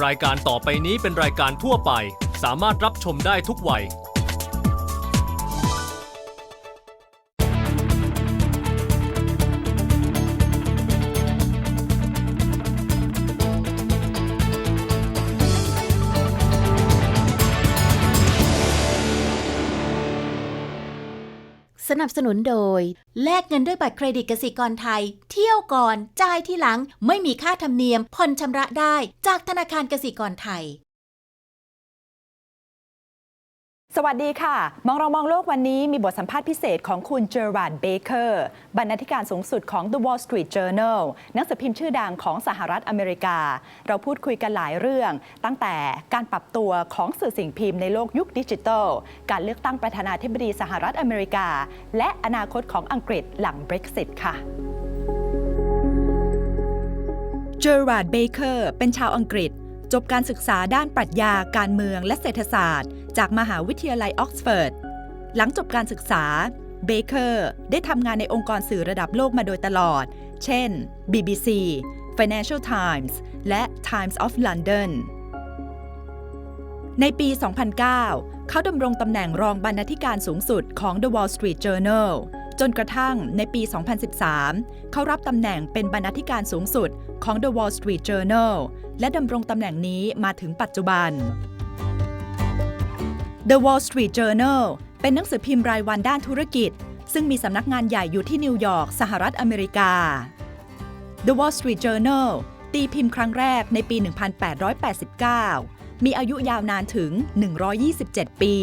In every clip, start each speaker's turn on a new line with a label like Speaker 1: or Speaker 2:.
Speaker 1: รายการต่อไปนี้เป็นรายการทั่วไปสามารถรับชมได้ทุกวัย
Speaker 2: สนับสนุนโดยแลกเงินด้วยบัตรเครดิตกสิกรไทยเที่ยวก่อนจ่ายทีหลังไม่มีค่าธรรมเนียมผ่อนชำระได้จากธนาคารกสิกรไทย
Speaker 3: สวัสดีค่ะมองเรามองโลกวันนี้มีบทสัมภาษณ์พิเศษของคุณเจอราร์ด เบเกอร์บรรณาธิการสูงสุดของ The Wall Street Journal หนังสือพิมพ์ชื่อดังของสหรัฐอเมริกาเราพูดคุยกันหลายเรื่องตั้งแต่การปรับตัวของสื่อสิ่งพิมพ์ในโลกยุคดิจิทัลการเลือกตั้งประธานาธิบดีสหรัฐอเมริกาและอนาคตของอังกฤษหลัง Brexit ค่ะเจอราร์ด เบเกอร์เป็นชาวอังกฤษจบการศึกษาด้านปรัชญาการเมืองและเศรษฐศาสตร์จากมหาวิทยาลัยออกซฟอร์ดหลังจบการศึกษาเบเกอร์ได้ทำงานในองค์กรสื่อระดับโลกมาโดยตลอดเช่น BBC Financial Times และ Times of London ในปี 2009 เขาดำรงตำแหน่งรองบรรณาธิการสูงสุดของ The Wall Street Journal จนกระทั่งในปี 2013 เขารับตำแหน่งเป็นบรรณาธิการสูงสุดของ The Wall Street Journal และดำรงตำแหน่งนี้มาถึงปัจจุบัน The Wall Street Journal เป็นหนังสือพิมพ์รายวันด้านธุรกิจซึ่งมีสำนักงานใหญ่อยู่ที่นิวยอร์กสหรัฐอเมริกา The Wall Street Journal ตีพิมพ์ครั้งแรกในปี 1889 มีอายุยาวนานถึง 127 ปี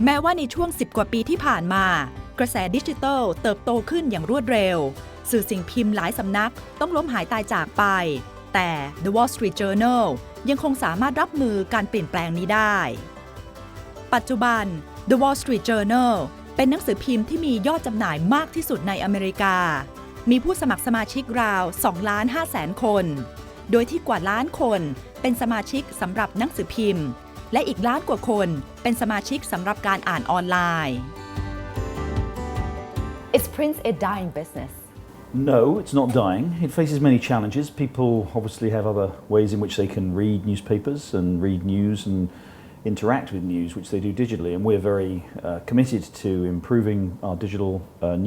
Speaker 3: แม้ว่าในช่วง 10 กว่าปีที่ผ่านมากระแสดิจิทัลเติบโตขึ้นอย่างรวดเร็วสื่อสิ่งพิมพ์หลายสำนักต้องล้มหายตายจากไปแต่ The Wall Street Journal ยังคงสามารถรับมือการเปลี่ยนแปลงนี้ได้ปัจจุบัน The Wall Street Journal เป็นหนังสือพิมพ์ที่มียอดจำหน่ายมากที่สุดในอเมริกามีผู้สมัครสมาชิกราว 2,500,000 คนโดยที่กว่าล้านคนเป็นสมาชิกสำหรับหนังสือพิมพ์และอีกล้านกว่าคนเป็นสมาชิกสำหรับการอ่านออนไลน์ Is print a dying business?
Speaker 4: No, it's not dying. It faces many challenges. People obviously have other ways in which they can read newspapers and read news and interact with news, which they do digitally. And we're very committed to improving our digital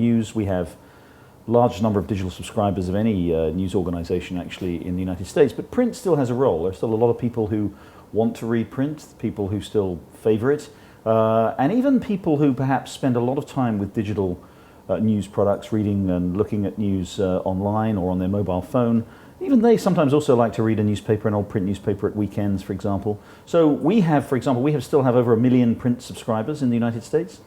Speaker 4: news. We have a large number of digital subscribers of any news organization actually in the United States. But print still has a role. There's still a lot of people who want to read print, people who still favor it, and even people who perhaps spend a lot of time with digital news products, reading and looking at news online or on their mobile phone. Even they sometimes also like to read a newspaper, an old print newspaper at weekends, for example. So we have, for example, still have over 1 million print subscribers in the United States,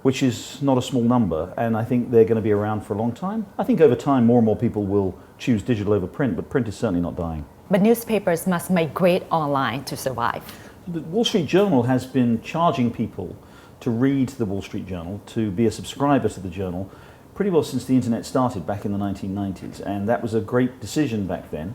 Speaker 4: which is not a small number, and I think they're going to be around for a long time. I think over time more and more people will choose digital over print, but print is certainly not dying.
Speaker 3: But newspapers must migrate online to survive.
Speaker 4: The Wall Street Journal has been charging people to read the Wall Street Journal, to be a subscriber to the journal, pretty well since the internet started back in the 1990s. And that was a great decision back then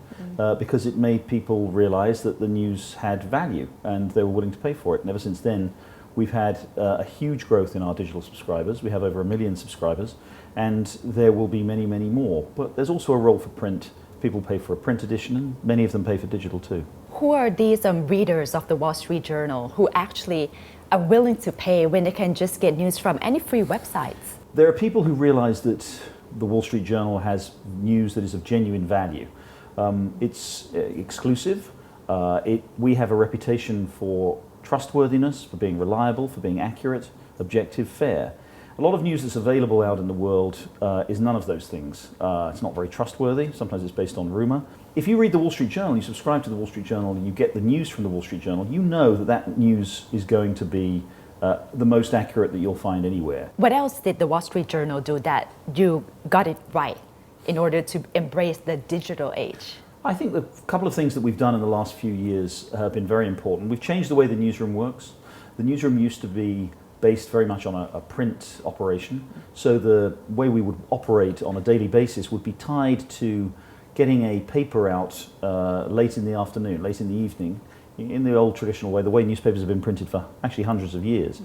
Speaker 4: because it made people realize that the news had value and they were willing to pay for it. And ever since then, we've had a huge growth in our digital subscribers. We have over 1 million subscribers and there will be many, many more. But there's also a role for print. People pay for a print edition and many of them pay for digital too.
Speaker 3: Who are these readers of the Wall Street Journal who actually are willing to pay when they can just get news from any free websites?
Speaker 4: There are people who realize that the Wall Street Journal has news that is of genuine value. It's exclusive. We have a reputation for trustworthiness, for being reliable, for being accurate, objective, fair. A lot of news that's available out in the world is none of those things. It's not very trustworthy. Sometimes it's based on rumor. If you read the Wall Street Journal, you subscribe to the Wall Street Journal and you get the news from the Wall Street Journal, you know that that news is going to be the most accurate that you'll find anywhere.
Speaker 3: What else did the Wall Street Journal do that you got it right in order to embrace the digital age?
Speaker 4: I think a couple of things that we've done in the last few years have been very important. We've changed the way the newsroom works. The newsroom used to be based very much on a print operation. So the way we would operate on a daily basis would be tied to getting a paper out late in the afternoon, late in the evening, in the old traditional way, the way newspapers have been printed for actually hundreds of years.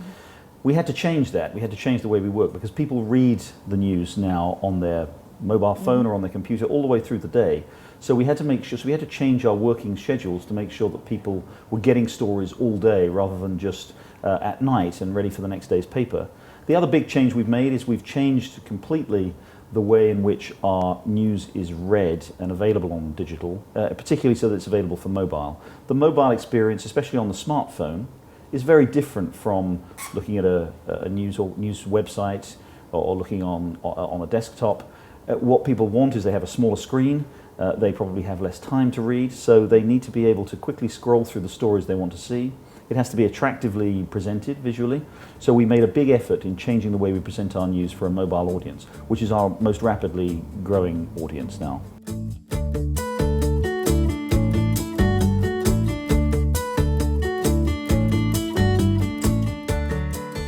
Speaker 4: We had to change that. We had to change the way we work because people read the news now on their mobile phone or on their computer all the way through the day. So we had to change our working schedules to make sure that people were getting stories all day rather than just at night and ready for the next day's paper. The other big change we've made is we've changed completely the way in which our news is read and available on digital, particularly so that it's available for mobile. The mobile experience, especially on the smartphone, is very different from looking at a news website or looking on a desktop. What people want is they have a smaller screen, they probably have less time to read, so they need to be able to quickly scroll through the stories they want to see. It has to be attractively presented visually, so we made a big effort in changing the way we present our news for a mobile audience, which is our most rapidly growing audience now.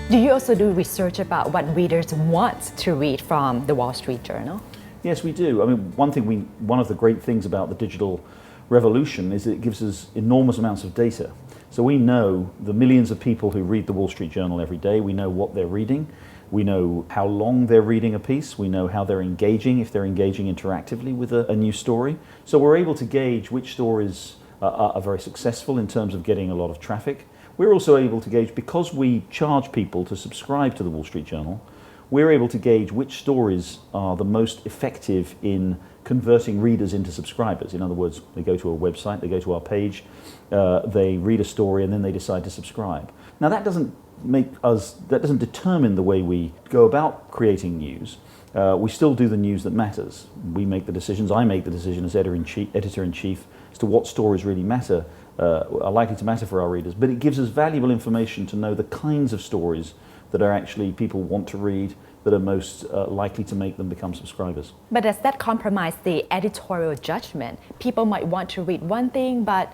Speaker 5: Do you also do research about what readers want to read from the Wall Street Journal?
Speaker 4: Yes, we do. I mean, one of the great things about the digital revolution is that it gives us enormous amounts of data. So we know the millions of people who read the Wall Street Journal every day. We know what they're reading. We know how long they're reading a piece. We know how they're engaging, if they're engaging interactively with a new story. So we're able to gauge which stories are very successful in terms of getting a lot of traffic. We're also able to gauge, because we charge people to subscribe to the Wall Street Journal, we're able to gauge which stories are the most effective in converting readers into subscribers. In other words, they go to a website, they go to our page, they read a story, and then they decide to subscribe. Now that doesn't determine the way we go about creating news. We still do the news that matters. We make the decisions. I make the decision as editor-in-chief as to what stories really matter, are likely to matter for our readers. But it gives us valuable information to know the kinds of stories that are actually people want to read, that are most likely to make them become subscribers.
Speaker 5: But does that compromise the editorial judgment? People might want to read one thing, but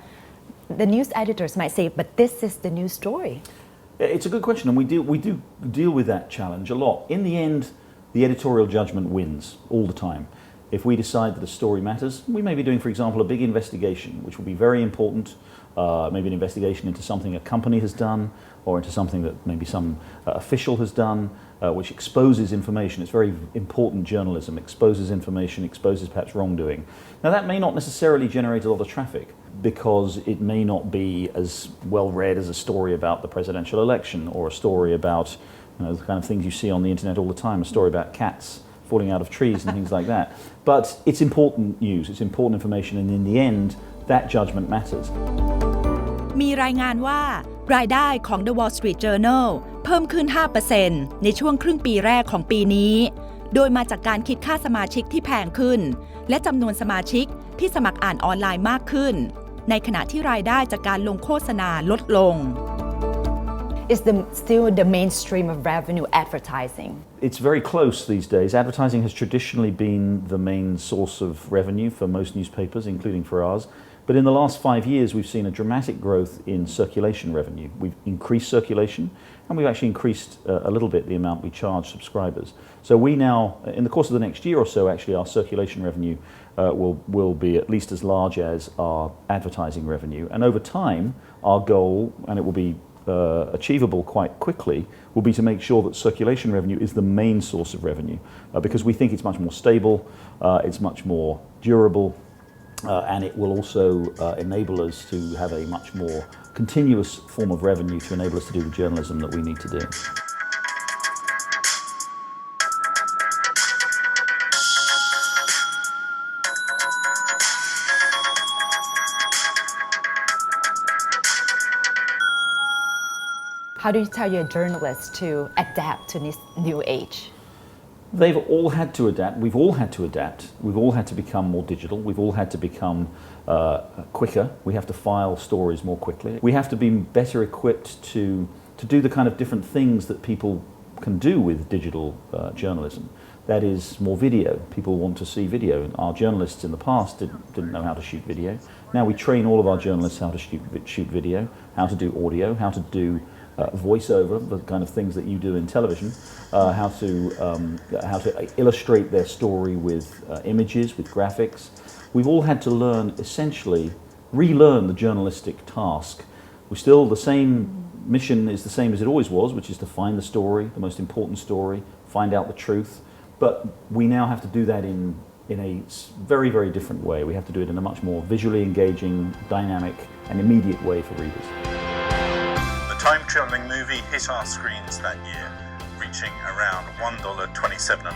Speaker 5: the news editors might say, but this is the news story.
Speaker 4: It's a good question, and we do deal with that challenge a lot. In the end, the editorial judgment wins all the time. If we decide that a story matters, we may be doing, for example, a big investigation, which will be very important, maybe an investigation into something a company has done, or into something that maybe some official has done, which exposes information. It's very important journalism, exposes information, exposes perhaps wrongdoing. Now that may not necessarily generate a lot of traffic, because it may not be as well read as a story about the presidential election, or a story about the kind of things you see on the internet all the time, a story about cats falling out of trees and things like that. But it's important news, it's important information, and in the end, that judgment matters.
Speaker 3: มีรายงานว่ารายได้ของ The Wall Street Journal เพิ่มขึ้น 5% ในช่วงครึ่งปีแรกของปีนี้ โดยมาจากการคิดค่าสมาชิกที่แพงขึ้น และจำนวนสมาชิกที่สมัครอ่านออนไลน์มากขึ้น ในขณะที่รายได้จากการลงโฆษณาลดลง
Speaker 5: Is still the mainstream of revenue advertising?
Speaker 4: It's very close these days. Advertising has traditionally been the main source of revenue for most newspapers, including for ours. But in the last 5 years, we've seen a dramatic growth in circulation revenue. We've increased circulation, and we've actually increased a little bit the amount we charge subscribers. So we now, in the course of the next year or so, actually, our circulation revenue will be at least as large as our advertising revenue. And over time, our goal, and it will be achievable quite quickly, will be to make sure that circulation revenue is the main source of revenue, because we think it's much more stable, it's much more durable, and it will also enable us to have a much more continuous form of revenue to enable us to do the journalism that we need to do.
Speaker 5: How do you tell your journalists to adapt to this new age?
Speaker 4: They've all had to adapt. We've all had to adapt. We've all had to become more digital. We've all had to become quicker. We have to file stories more quickly. We have to be better equipped to do the kind of different things that people can do with digital journalism. That is more video. People want to see video. Our journalists in the past didn't know how to shoot video. Now we train all of our journalists how to shoot video, how to do audio, how to do voiceover, the kind of things that you do in television, how to illustrate their story with images, with graphics. We've all had to learn, essentially, relearn the journalistic task. The same mission is the same as it always was, which is to find the story, the most important story, find out the truth, But we now have to do that in a very, very different way. We have to do it in a much more visually engaging, dynamic and immediate way for readers.
Speaker 6: The time-traveling movie hit our screens that year, reaching around $1.27.5.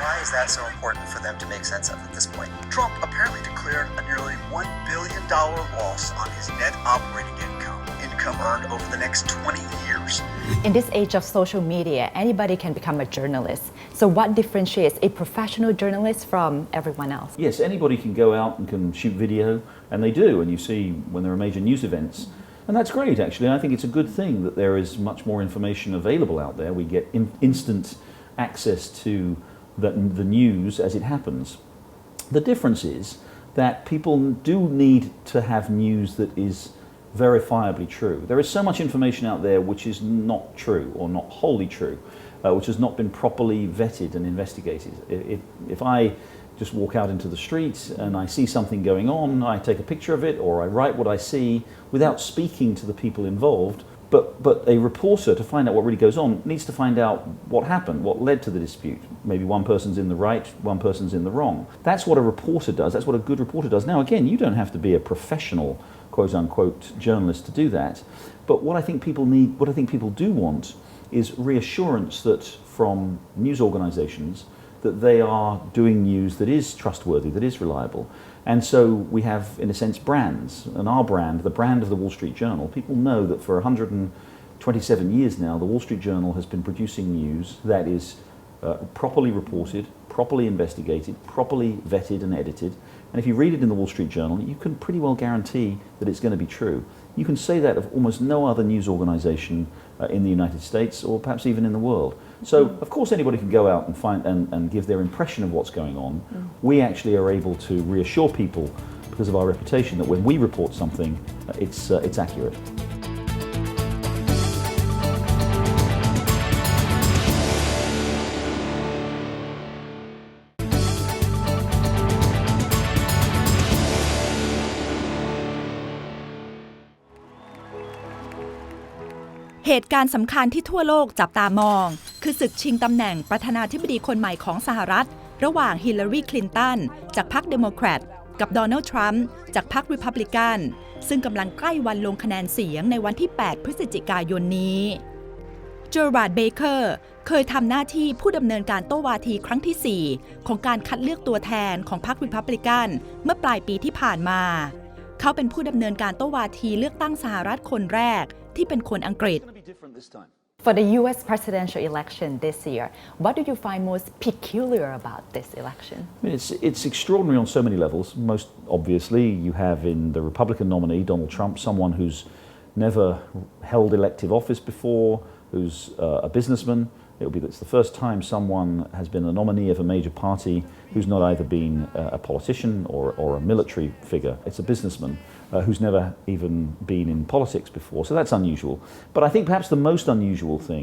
Speaker 7: Why is that so important for them to make sense of at this point? Trump apparently declared a nearly $1 billion loss on his net operating income earned over the next 20 years.
Speaker 5: In this age of social media, anybody can become a journalist. So what differentiates a professional journalist from everyone else?
Speaker 4: Yes, anybody can go out and can shoot video, and they do, and you see when there are major news events. And that's great, actually. I think it's a good thing that there is much more information available out there. We get instant access to the news as it happens. The difference is that people do need to have news that is verifiably true. There is so much information out there which is not true or not wholly true, which has not been properly vetted and investigated. If I just walk out into the street and I see something going on, I take a picture of it or I write what I see without speaking to the people involved, but a reporter, to find out what really goes on, needs to find out what happened, what led to the dispute. Maybe one person's in the right, one person's in the wrong. That's what a reporter does. That's what a good reporter does. Now, again, you don't have to be a professional, quote-unquote, journalist to do that. But what I think people need, what I think people do want, is reassurance that from news organizations that they are doing news that is trustworthy, that is reliable. And so we have, in a sense, brands. And our brand, the brand of the Wall Street Journal, people know that for 127 years now, the Wall Street Journal has been producing news that is properly reported, properly investigated, properly vetted and edited. And if you read it in the Wall Street Journal, you can pretty well guarantee that it's going to be true. You can say that of almost no other news organization in the United States or perhaps even in the world. So, of course, anybody can go out and find and give their impression of what's going on. We actually are able to reassure people because of our reputation that when we report something, it's accurate.
Speaker 3: เหตุการณ์สำคัญที่ทั่วโลกจับตามองคือศึกชิงตำแหน่งประธานาธิบดีคนใหม่ของสหรัฐระหว่างฮิลลารีคลินตันจากพรรคเดโมแครตกับโดนัลด์ทรัมป์จากพรรครีพับลิกันซึ่งกำลังใกล้วันลงคะแนนเสียงในวันที่ 8 พฤศจิกายนนี้เจอราร์ด เบเคอร์เคยทำหน้าที่ผู้ดำเนินการโต้วาทีครั้งที่ 4 ของการคัดเลือกตัวแทนของพรรครีพับลิกันเมื่อปลายปีที่ผ่านมาเขาเป็นผู้ดำเนินการโต้วาทีเลือกตั้งสหรัฐคนแรกที่เป็นคนอังกฤษ
Speaker 5: For the U.S. presidential election this year, what do you find most peculiar about this election?
Speaker 4: I mean, it's extraordinary on so many levels. Most obviously, you have in the Republican nominee, Donald Trump, someone who's never held elective office before, who's a businessman. It's the first time someone has been a nominee of a major party who's not either been a politician or a military figure. It's a businessman who's never even been in politics before. So that's unusual. But I think perhaps the most unusual thing,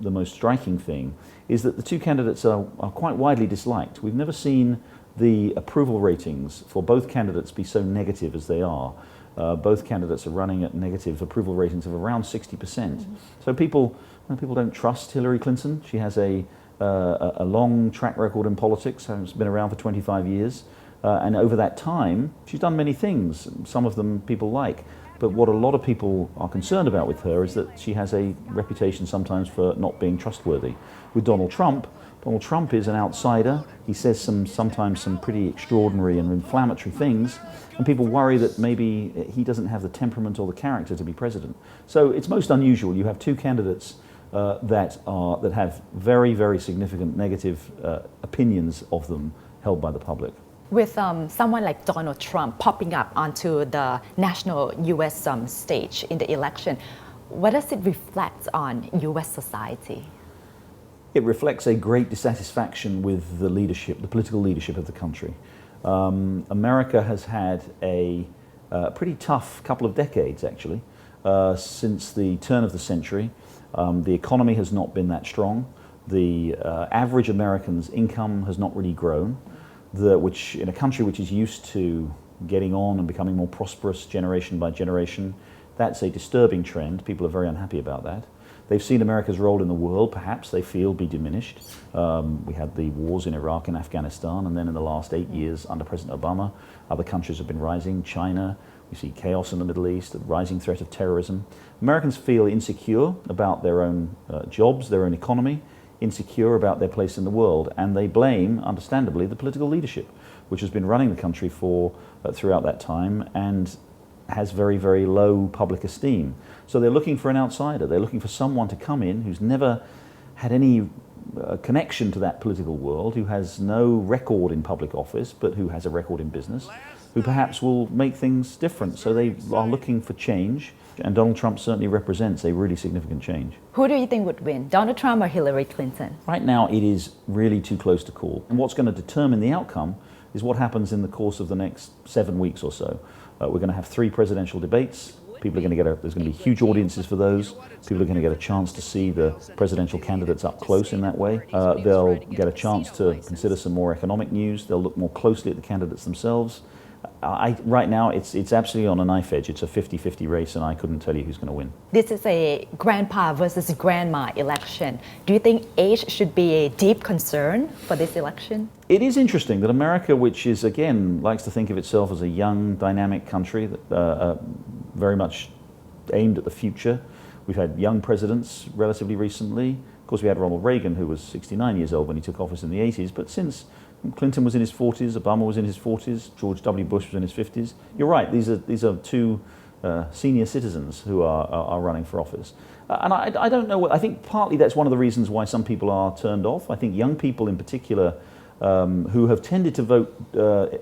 Speaker 4: the most striking thing, is that the two candidates are quite widely disliked. We've never seen the approval ratings for both candidates be so negative as they are. Both candidates are running at negative approval ratings of around 60%. So people don't trust Hillary Clinton. She has a long track record in politics, has been around for 25 years. And over that time, she's done many things. Some of them people like. But what a lot of people are concerned about with her is that she has a reputation sometimes for not being trustworthy. With Donald Trump is an outsider. He says sometimes some pretty extraordinary and inflammatory things, and people worry that maybe he doesn't have the temperament or the character to be president. So it's most unusual. You have two candidates that have very, very significant negative opinions of them held by the public.
Speaker 5: With someone like Donald Trump popping up onto the national U.S. Stage in the election, what does it reflect on U.S. society?
Speaker 4: It reflects a great dissatisfaction with the leadership, the political leadership of the country. America has had a pretty tough couple of decades, actually, since the turn of the century. The economy has not been that strong. The average American's income has not really grown. Which in a country which is used to getting on and becoming more prosperous generation by generation, that's a disturbing trend. People are very unhappy about that. They've seen America's role in the world, perhaps they feel, be diminished. We had the wars in Iraq and Afghanistan, and then in the last 8 years under President Obama, other countries have been rising. China, we see chaos in the Middle East, the rising threat of terrorism. Americans feel insecure about their own jobs, their own economy, insecure about their place in the world, and they blame, understandably, the political leadership, which has been running the country for throughout that time and has very, very low public esteem. So they're looking for an outsider. They're looking for someone to come in who's never had any connection to that political world, who has no record in public office, but who has a record in business, who perhaps will make things different. So they are looking for change, and Donald Trump certainly represents a really significant change.
Speaker 5: Who do you think would win, Donald Trump or Hillary Clinton?
Speaker 4: Right now, it is really too close to call. And what's going to determine the outcome is what happens in the course of the next 7 weeks or so. We're going to have 3 presidential debates. People are going to get there's going to be huge audiences for those. People are going to get a chance to see the presidential candidates up close in that way. They'll get a chance to consider some more economic news. They'll look more closely at the candidates themselves. Right now, it's absolutely on a knife edge. It's a 50-50 race, and I couldn't tell you who's going to win.
Speaker 5: This is a grandpa versus grandma election. Do you think age should be a deep concern for this election?
Speaker 4: It is interesting that America, which is, again, likes to think of itself as a young, dynamic country, that, very much aimed at the future. We've had young presidents relatively recently. Of course, we had Ronald Reagan, who was 69 years old when he took office in the 80s, but since Clinton was in his 40s, Obama was in his 40s, George W. Bush was in his 50s. You're right, these are 2 senior citizens who are running for office. And I don't know, I think partly that's one of the reasons why some people are turned off. I think young people in particular who have tended to vote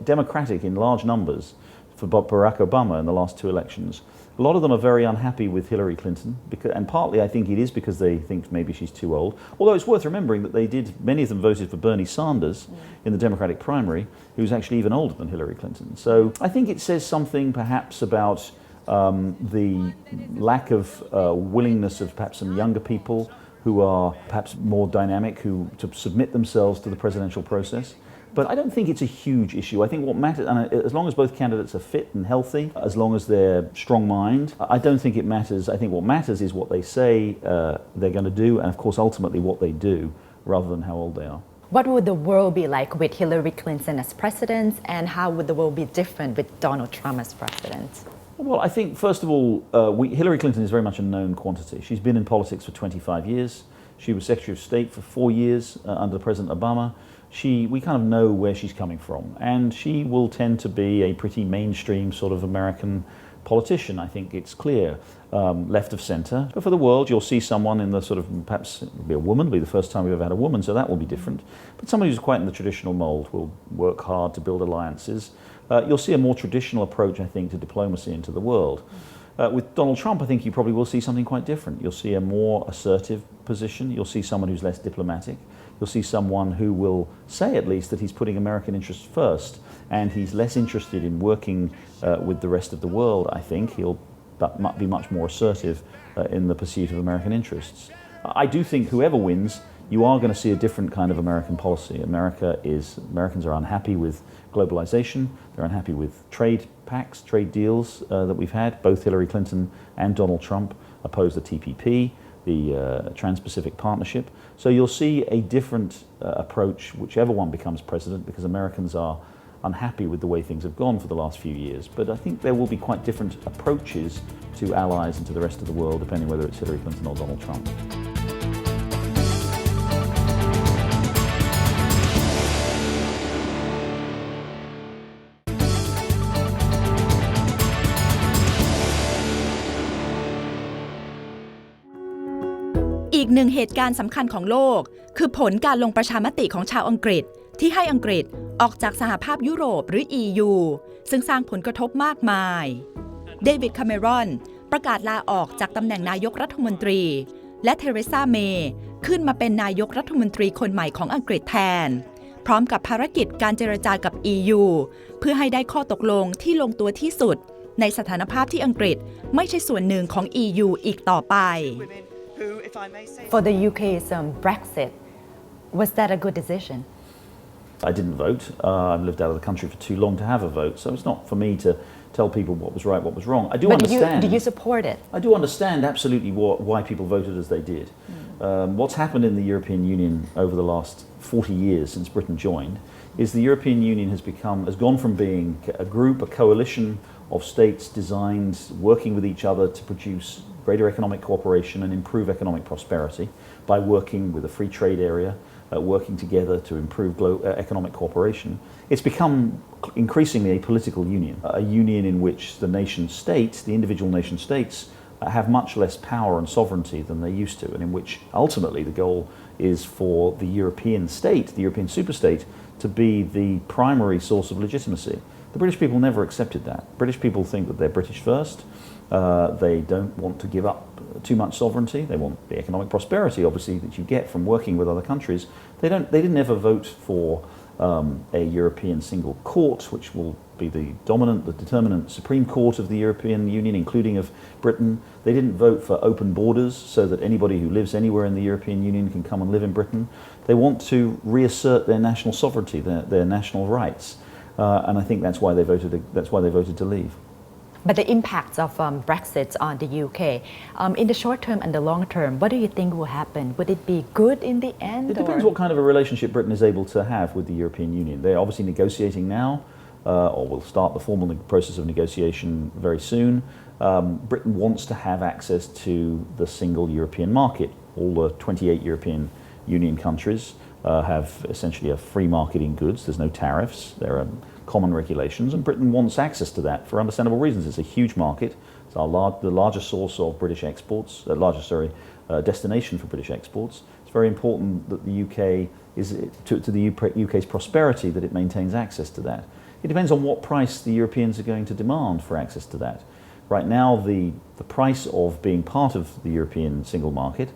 Speaker 4: Democratic in large numbers for Barack Obama in the last 2 elections. A lot of them are very unhappy with Hillary Clinton, and partly I think it is because they think maybe she's too old. Although it's worth remembering that many of them voted for Bernie Sanders in the Democratic primary, who's actually even older than Hillary Clinton. So I think it says something perhaps about the lack of willingness of perhaps some younger people who are perhaps more dynamic, to submit themselves to the presidential process. But I don't think it's a huge issue. I think what matters, and as long as both candidates are fit and healthy, as long as they're strong-minded, I don't think it matters. I think what matters is what they say they're going to do, and of course ultimately what they do, rather than how old they are.
Speaker 5: What would the world be like with Hillary Clinton as president, and how would the world be different with Donald Trump as president?
Speaker 4: Well, I think first of all, Hillary Clinton is very much a known quantity. She's been in politics for 25 years. She was Secretary of State for 4 years under President Obama. We kind of know where she's coming from, and she will tend to be a pretty mainstream sort of American politician. I think it's clear, left of center. But for the world, you'll see someone in the sort of, perhaps it'll be a woman, it'll be the first time we've ever had a woman, so that will be different. But somebody who's quite in the traditional mold will work hard to build alliances. You'll see a more traditional approach, I think, to diplomacy into the world. With Donald Trump, I think you probably will see something quite different. You'll see a more assertive position. You'll see someone who's less diplomatic. You'll see someone who will say at least that he's putting American interests first, and he's less interested in working with the rest of the world, I think. He'll be much more assertive in the pursuit of American interests. I do think whoever wins, you are going to see a different kind of American policy. Americans are unhappy with globalization. They're unhappy with trade pacts, trade deals that we've had. Both Hillary Clinton and Donald Trump oppose the TPP, the Trans-Pacific Partnership. So you'll see a different approach, whichever one becomes president, because Americans are unhappy with the way things have gone for the last few years. But I think there will be quite different approaches to allies and to the rest of the world, depending whether it's Hillary Clinton or Donald Trump.
Speaker 3: อีกหนึ่งเหตุการณ์สำคัญของโลกคือผลการลงประชามติของชาวอังกฤษที่ให้อังกฤษออกจากสหภาพยุโรปหรือ EU ซึ่งสร้างผลกระทบมากมายเดวิดคาเมรอนประกาศลาออกจากตำแหน่งนายกรัฐมนตรีและเทเรซาเมย์ขึ้นมาเป็นนายกรัฐมนตรีคนใหม่ของอังกฤษแทนพร้อมกับภารกิจการเจรจากับ EU เพื่อให้ได้ข้อตกลงที่ลงตัวที่สุดในสถานภาพที่อังกฤษไม่ใช่ส่วนหนึ่งของ EU อีกต่อไป
Speaker 5: For the UK's Brexit, was that a good decision?
Speaker 4: I didn't vote. I've lived out of the country for too long to have a vote, so it's not for me to tell people what was right, what was wrong. I do understand.
Speaker 5: Do you support it?
Speaker 4: I do understand absolutely why people voted as they did. What's happened in the European Union over the last 40 years since Britain joined is the European Union has gone from being a group, a coalition of states designed, working with each other to produce greater economic cooperation and improve economic prosperity by working with a free trade area, working together to improve economic cooperation. It's become increasingly a political union, a union in which the nation states, the individual nation states, have much less power and sovereignty than they used to, and in which ultimately the goal is for the European state, the European superstate, to be the primary source of legitimacy. The British people never accepted that. British people think that they're British first. They don't want to give up too much sovereignty. They want the economic prosperity, obviously, that you get from working with other countries. They didn't ever vote for a European single court, which will be the determinant Supreme Court of the European Union, including of Britain. They didn't vote for open borders so that anybody who lives anywhere in the European Union can come and live in Britain. They want to reassert their national sovereignty, their national rights, and I think that's why they voted to leave.
Speaker 5: But the impacts of Brexit on the UK, in the short term and the long term, what do you think will happen? Would it be good in the end?
Speaker 4: It depends what kind of a relationship Britain is able to have with the European Union. They're obviously negotiating now, or will start the formal process of negotiation very soon. Britain wants to have access to the single European market. All the 28 European Union countries have essentially a free market in goods. There's no tariffs. There are common regulations, and Britain wants access to that for understandable reasons. It's a huge market. It's the largest source of British exports, destination for British exports. It's very important that the UK is to the UK's prosperity that it maintains access to that. It depends on what price the Europeans are going to demand for access to that. Right now, the price of being part of the European single market,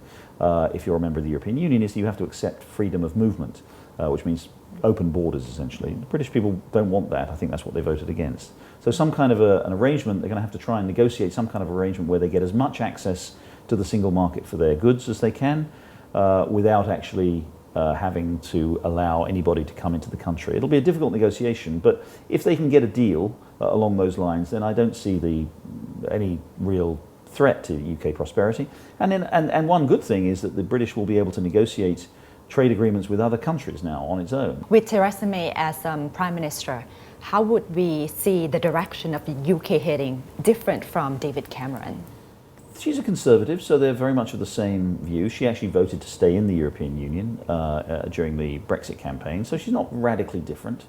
Speaker 4: if you're a member of the European Union, is that you have to accept freedom of movement, which means open borders, essentially. The British people don't want that. I think that's what they voted against. So some kind of an arrangement, they're going to have to try and negotiate some kind of arrangement where they get as much access to the single market for their goods as they can, without actually having to allow anybody to come into the country. It'll be a difficult negotiation, but if they can get a deal along those lines, then I don't see any real threat to UK prosperity. And one good thing is that the British will be able to negotiate trade agreements with other countries now on its own.
Speaker 5: With Theresa May as Prime Minister, how would we see the direction of the UK heading different from David Cameron?
Speaker 4: She's a conservative, so they're very much of the same view. She actually voted to stay in the European Union during the Brexit campaign, so she's not radically different.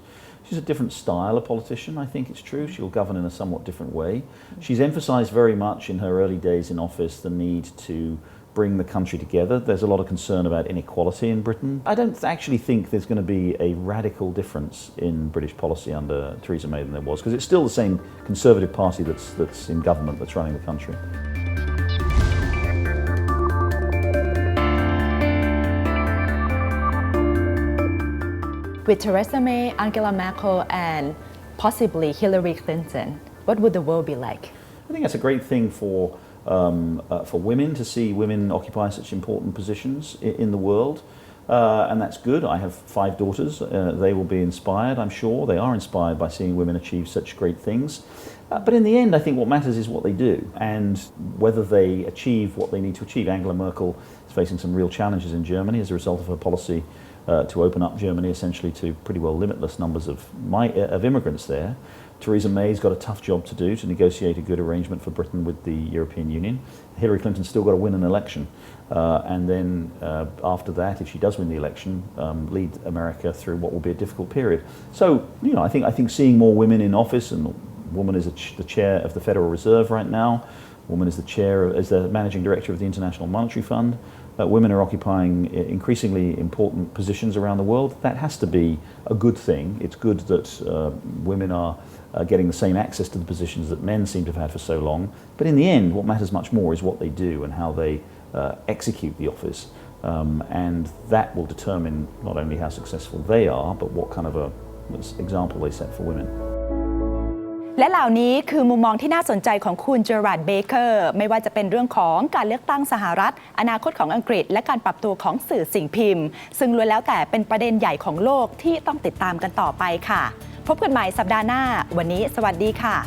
Speaker 4: She's a different style of politician, I think it's true. She'll govern in a somewhat different way. She's emphasised very much in her early days in office the need to bring the country together. There's a lot of concern about inequality in Britain. I don't actually think there's going to be a radical difference in British policy under Theresa May than there was, because it's still the same Conservative Party that's in government that's running the country.
Speaker 5: With Theresa May, Angela Merkel, and possibly Hillary Clinton, what would the world be like?
Speaker 4: I think that's a great thing for women to see women occupy such important positions in the world, and that's good. I have 5 daughters. They will be inspired, I'm sure. They are inspired by seeing women achieve such great things. But in the end, I think what matters is what they do and whether they achieve what they need to achieve. Angela Merkel is facing some real challenges in Germany as a result of her policy to open up Germany essentially to pretty well limitless numbers of immigrants there. Theresa May's got a tough job to do to negotiate a good arrangement for Britain with the European Union. Hillary Clinton's still got to win an election, and then after that, if she does win the election, lead America through what will be a difficult period. So, I think seeing more women in office, and a woman is the chair of the Federal Reserve right now. A woman is the managing director of the International Monetary Fund. Women are occupying increasingly important positions around the world. That has to be a good thing. It's good that women are getting the same access to the positions that men seem to have had for so long. But in the end, what matters much more is what they do and how they execute the office. And that will determine not only how successful they are, but what kind of example they set for women.
Speaker 3: และเหล่านี้คือมุมมองที่น่าสนใจของคุณเจอราร์ด เบเกอร์ไม่ว่าจะเป็นเรื่องของการเลือกตั้งสหรัฐอนาคตของอังกฤษและการปรับตัวของสื่อสิ่งพิมพ์ซึ่งล้วนแล้วแต่เป็นประเด็นใหญ่ของโลกที่ต้องติดตามกันต่อไปค่ะพบกันใหม่สัปดาห์หน้าวันนี้สวัสดีค่ะ